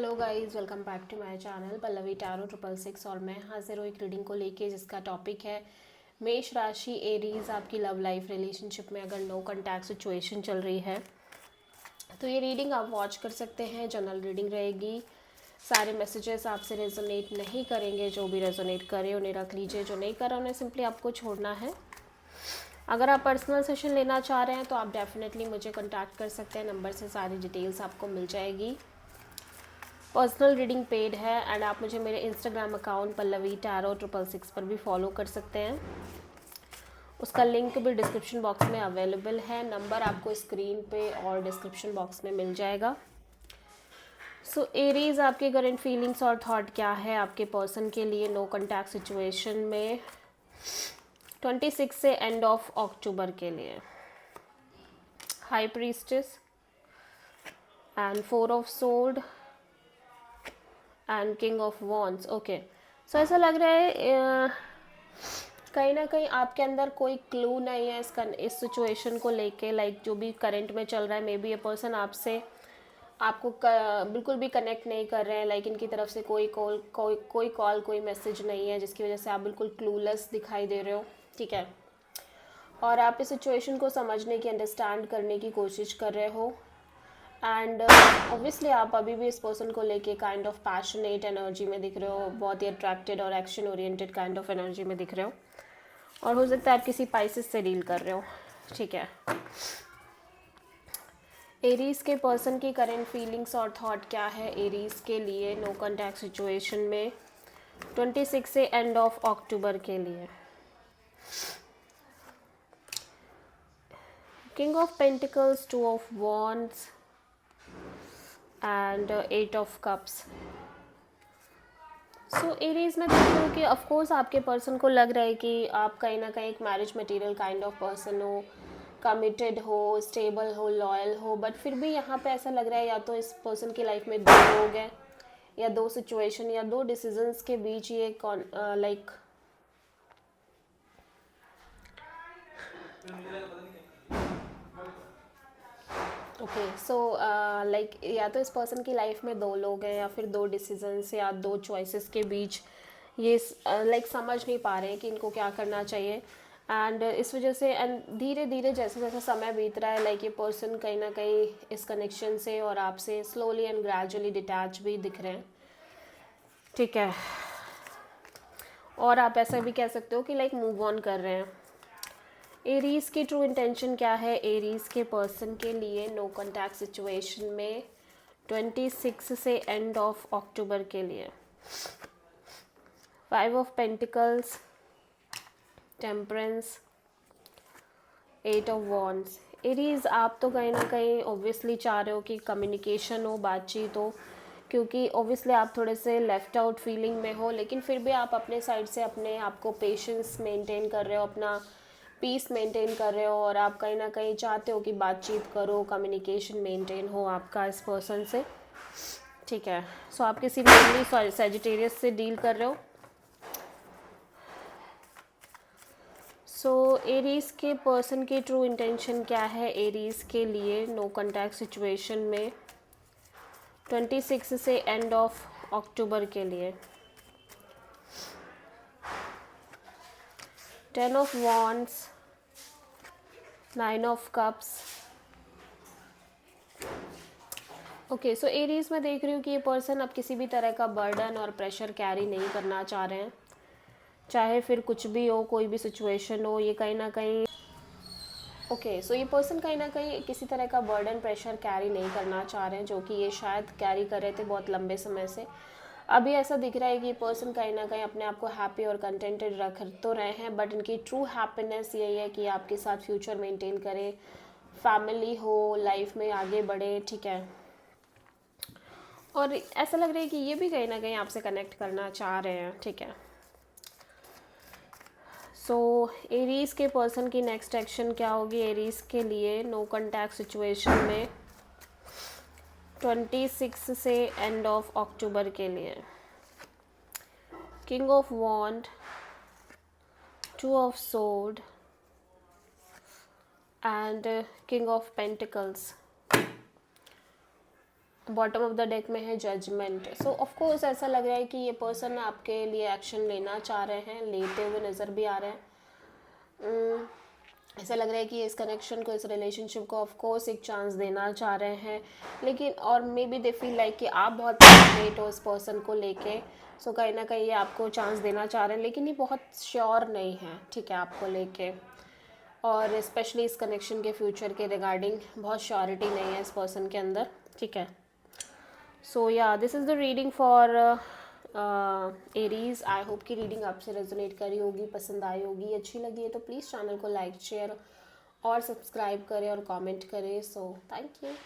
Hello guys, welcome back to my channel Pallavi tarot 666 और मैं हाजिर हूँ एक रीडिंग को लेके जिसका टॉपिक है मेष राशि एरीज। आपकी लव लाइफ रिलेशनशिप में अगर नो कॉन्टैक्ट सिचुएशन चल रही है तो ये रीडिंग आप वॉच कर सकते हैं। जनरल रीडिंग रहेगी। सारे मैसेजेस आपसे रेजोनेट नहीं करेंगे। जो भी रेजोनेट करे उन्हें रख लीजिए, जो नहीं करा उन्हें सिंपली आपको छोड़ना है। अगर आप पर्सनल सेशन लेना चाह रहे हैं तो आप डेफिनेटली मुझे कॉन्टैक्ट कर सकते हैं। नंबर से सारी डिटेल्स आपको मिल जाएगी। पर्सनल रीडिंग पेड है एंड आप मुझे मेरे इंस्टाग्राम अकाउंट पल्लवी टैरो 666 पर भी फॉलो कर सकते हैं। उसका लिंक भी डिस्क्रिप्शन बॉक्स में अवेलेबल है। नंबर आपको स्क्रीन पे और डिस्क्रिप्शन बॉक्स में मिल जाएगा। सो एरीज, आपके करंट फीलिंग्स और थॉट क्या है आपके पर्सन के लिए नो कॉन्टैक्ट सिचुएशन में 26 से एंड ऑफ अक्टूबर के लिए। High priestess and 4 of sword and king of wands. Okay, so ऐसा लग रहा है कहीं ना कहीं आपके अंदर कोई क्लू नहीं है इस सिचुएशन को लेके। लाइक जो भी करंट में चल रहा है, मे बी ये पर्सन आपसे आपको बिल्कुल भी कनेक्ट नहीं कर रहे हैं। लाइक इनकी तरफ से कोई कॉल कोई मैसेज नहीं है, जिसकी वजह से आप बिल्कुल क्लूलेस दिखाई दे रहे हो। ठीक है, और आप इस सिचुएशन को समझने की, अंडरस्टैंड करने की कोशिश कर रहे हो। एंड ऑब्वियसली आप अभी भी इस पर्सन को लेके काइंड ऑफ पैशनेट एनर्जी में दिख रहे हो। बहुत ही अट्रैक्टेड और action oriented kind of energy में दिख रहे हो। और हो सकता है आप किसी पाइसेस से डील कर रहे हो। ठीक है, एरीज के पर्सन की करंट फीलिंग्स और थॉट क्या है एरीज के लिए नो कॉन्टैक्ट सिचुएशन में 26 से एंड ऑफ अक्टूबर के लिए। King of pentacles, 2 of wands and 8 of cups. So Aries में देख रही हूँ कि ऑफकोर्स आपके पर्सन को लग रहा है कि आप कहीं ना कहीं एक marriage material kind of person हो, कमिटेड हो, स्टेबल हो, लॉयल हो। बट फिर भी यहाँ पे ऐसा लग रहा है या तो इस पर्सन की लाइफ में दो लोग हैं या दो सिचुएशन या दो डिसीजंस के बीच ये लाइक ओके, सो लाइक या तो इस पर्सन की लाइफ में दो लोग हैं या फिर दो डिसीजंस या दो चॉइसेस के बीच ये लाइक समझ नहीं पा रहे हैं कि इनको क्या करना चाहिए। एंड इस वजह से एंड धीरे धीरे जैसे जैसे समय बीत रहा है, लाइक ये पर्सन कहीं ना कहीं इस कनेक्शन से और आपसे स्लोली एंड ग्रेजुअली डिटैच भी दिख रहे हैं। ठीक है, और आप ऐसा भी कह सकते हो कि लाइक मूव ऑन कर रहे हैं। एरीज की ट्रू इंटेंशन क्या है एरीज के पर्सन के लिए नो कॉन्टैक्ट सिचुएशन में 26 से एंड ऑफ अक्टूबर के लिए। 5 of pentacles, temperance, 8 of wands. Aries, आप तो कहीं ना कहीं ऑब्वियसली चाह रहे हो कि कम्युनिकेशन हो, बातचीत हो, क्योंकि ऑब्वियसली आप थोड़े से लेफ्ट आउट फीलिंग में हो। लेकिन फिर भी आप अपने साइड से अपने आप को पेशेंस मेंटेन कर रहे हो, अपना पीस मेंटेन कर रहे हो और आप कहीं ना कहीं चाहते हो कि बातचीत करो, कम्युनिकेशन मेंटेन हो आपका इस पर्सन से। ठीक है, सो आप किसी मेनली सैजिटेरियस से डील कर रहे हो। सो एरीज के पर्सन की ट्रू इंटेंशन क्या है एरीज के लिए नो कॉन्टैक्ट सिचुएशन में 26 से एंड ऑफ अक्टूबर के लिए। 10 of wands, 9 of cups. Okay, so Aries में देख रही हूँ कि ये पर्सन अब किसी भी तरह का बर्डन और प्रेशर कैरी नहीं करना चाह रहे हैं। चाहे फिर कुछ भी हो, कोई भी सिचुएशन हो, ये कहीं ना कहीं ओके, सो ये पर्सन कहीं ना कहीं किसी तरह का बर्डन प्रेशर कैरी नहीं करना चाह रहे हैं, जो कि ये शायद कैरी कर रहे थे बहुत लंबे समय से। अभी ऐसा दिख रहा है कि ये पर्सन कहीं ना कहीं अपने आप को हैप्पी और कंटेंटेड रख तो रहे हैं, बट इनकी ट्रू हैप्पीनेस यही है कि आपके साथ फ्यूचर मेंटेन करें, फैमिली हो, लाइफ में आगे बढ़े। ठीक है, और ऐसा लग रहा है कि ये भी कहीं ना कहीं आपसे कनेक्ट करना चाह रहे हैं। ठीक है, सो एरीज के पर्सन की नेक्स्ट एक्शन क्या होगी एरीज के लिए नो कॉन्टैक्ट सिचुएशन में 26 से एंड ऑफ अक्टूबर के लिए। King of wand, 2 of sword and king of pentacles. Bottom of the deck में है जजमेंट। सो ऑफ कोर्स ऐसा लग रहा है कि ये पर्सन आपके लिए एक्शन लेना चाह रहे हैं, लेते हुए नज़र भी आ रहे हैं। ऐसा लग रहा है कि इस कनेक्शन को, इस रिलेशनशिप को ऑफ कोर्स एक चांस देना चाह रहे हैं, लेकिन और may be they feel like कि आप बहुत पैशनेट हो इस पर्सन को लेके। सो कहीं ना कहीं ये आपको चांस देना चाह रहे हैं, लेकिन ये बहुत श्योर नहीं है, ठीक है, आपको लेके। और स्पेशली इस कनेक्शन के फ्यूचर के रिगार्डिंग बहुत श्योरिटी नहीं है इस पर्सन के अंदर, ठीक है। सो या this is the reading for Aries. I hope कि रीडिंग आपसे रेजोनेट करी होगी, पसंद आई होगी। अच्छी लगी है तो प्लीज़ चैनल को लाइक, शेयर और सब्सक्राइब करें और कमेंट करें। So thank you.